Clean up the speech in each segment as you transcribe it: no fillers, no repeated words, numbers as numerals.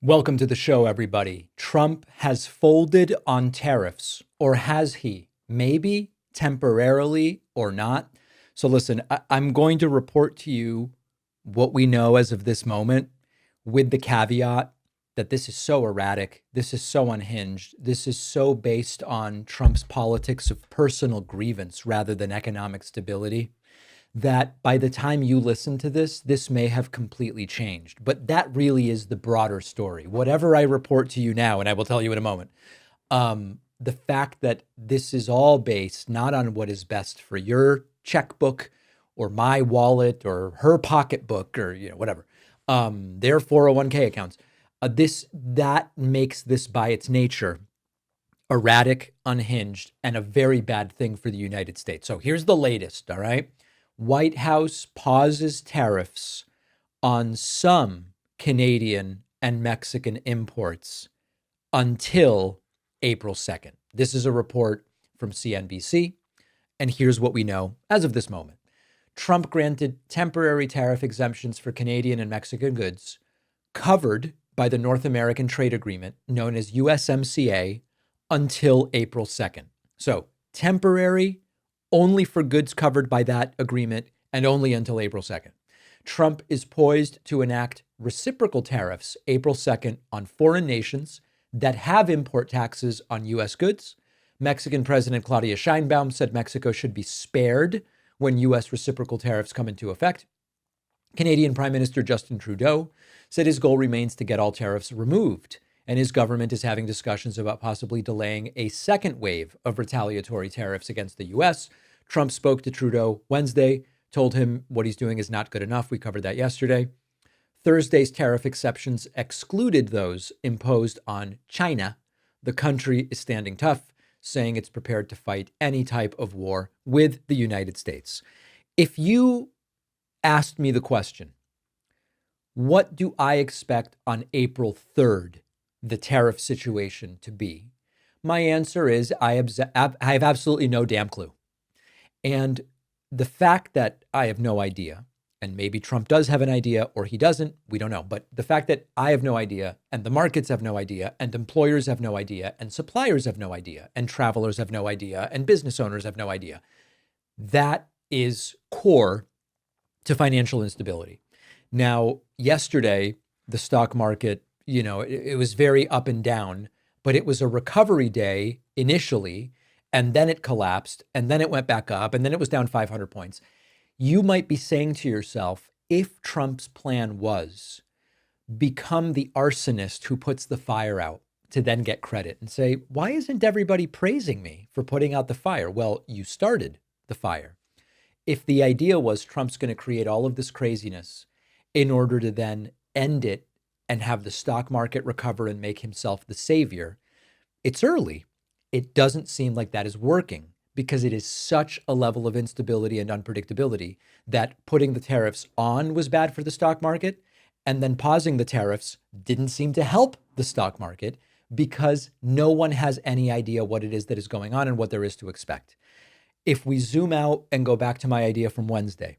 Welcome to the show, everybody. Trump has folded on tariffs, or has he? Maybe temporarily or not. So, listen, I'm going to report to you what we know as of this moment, with the caveat that this is so erratic, this is so unhinged, this is so based on Trump's politics of personal grievance rather than economic stability, that by the time you listen to this, this may have completely changed. But that really is the broader story. Whatever I report to you now, and I will tell you in a moment, the fact that this is all based not on what is best for your checkbook or my wallet or her pocketbook or whatever, their 401k accounts. That makes this by its nature erratic, unhinged, and a very bad thing for the United States. So here's the latest, all right? White House pauses tariffs on some Canadian and Mexican imports until April 2nd. This is a report from CNBC, and here's what we know as of this moment. Trump granted temporary tariff exemptions for Canadian and Mexican goods covered by the North American Trade Agreement, known as USMCA, until April 2nd. So temporary, only for goods covered by that agreement, and only until April 2nd. Trump is poised to enact reciprocal tariffs April 2nd on foreign nations that have import taxes on U.S. goods. Mexican President Claudia Sheinbaum said Mexico should be spared when U.S. reciprocal tariffs come into effect. Canadian Prime Minister Justin Trudeau said his goal remains to get all tariffs removed, and his government is having discussions about possibly delaying a second wave of retaliatory tariffs against the U.S. Trump spoke to Trudeau Wednesday, told him what he's doing is not good enough. We covered that yesterday. Thursday's tariff exceptions excluded those imposed on China. The country is standing tough, saying it's prepared to fight any type of war with the United States. If you asked me the question, what do I expect on April 3rd, the tariff situation to be? My answer is I have absolutely no damn clue. And the fact that I have no idea, and maybe Trump does have an idea or he doesn't, we don't know. But the fact that I have no idea, and the markets have no idea, and employers have no idea, and suppliers have no idea, and travelers have no idea, and business owners have no idea, that is core to financial instability. Now, yesterday, the stock market, it was very up and down, but it was a recovery day initially, and then it collapsed, and then it went back up, and then it was down 500 points. You might be saying to yourself, if Trump's plan was become the arsonist who puts the fire out to then get credit and say, why isn't everybody praising me for putting out the fire? Well, you started the fire. If the idea was Trump's going to create all of this craziness in order to then end it and have the stock market recover and make himself the savior, it's early. It doesn't seem like that is working because it is such a level of instability and unpredictability that putting the tariffs on was bad for the stock market, and then pausing the tariffs didn't seem to help the stock market because no one has any idea what it is that is going on and what there is to expect. If we zoom out and go back to my idea from Wednesday,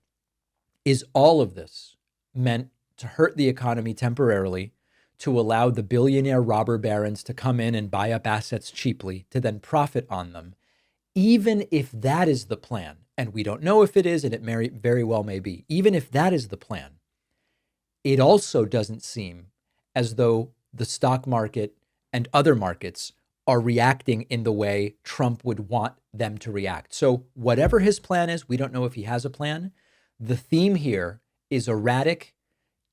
is all of this meant to hurt the economy temporarily, to allow the billionaire robber barons to come in and buy up assets cheaply to then profit on them? Even if that is the plan, and we don't know if it is, and it very well may be, even if that is the plan, it also doesn't seem as though the stock market and other markets are reacting in the way Trump would want them to react. So whatever his plan is, we don't know if he has a plan. The theme here is erratic,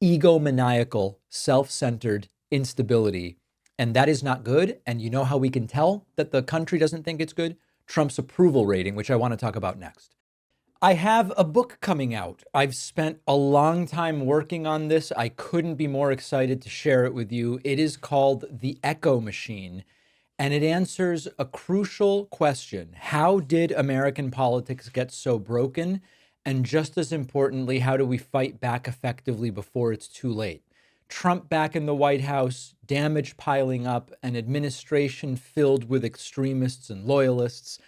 egomaniacal, self-centered instability. And that is not good. And you know how we can tell that the country doesn't think it's good? Trump's approval rating, which I want to talk about next. I have a book coming out. I've spent a long time working on this. I couldn't be more excited to share it with you. It is called The Echo Machine, and it answers a crucial question. How did American politics get so broken? And just as importantly, how do we fight back effectively before it's too late? Trump back in the White House, damage piling up, an administration filled with extremists and loyalists,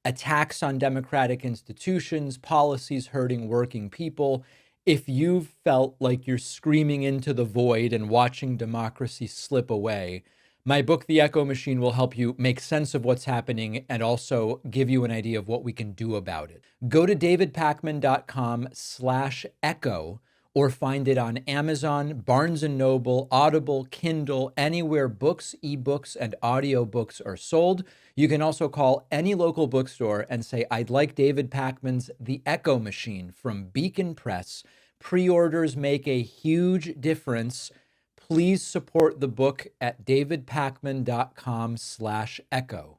attacks on democratic institutions, policies hurting working people. If you've felt like you're screaming into the void and watching democracy slip away, my book, The Echo Machine, will help you make sense of what's happening and also give you an idea of what we can do about it. Go to davidpakman.com/echo or find it on Amazon, Barnes & Noble, Audible, Kindle, anywhere books, ebooks, and audiobooks are sold. You can also call any local bookstore and say, I'd like David Pakman's The Echo Machine from Beacon Press. Pre-orders make a huge difference. Please support the book at davidpakman.com/echo.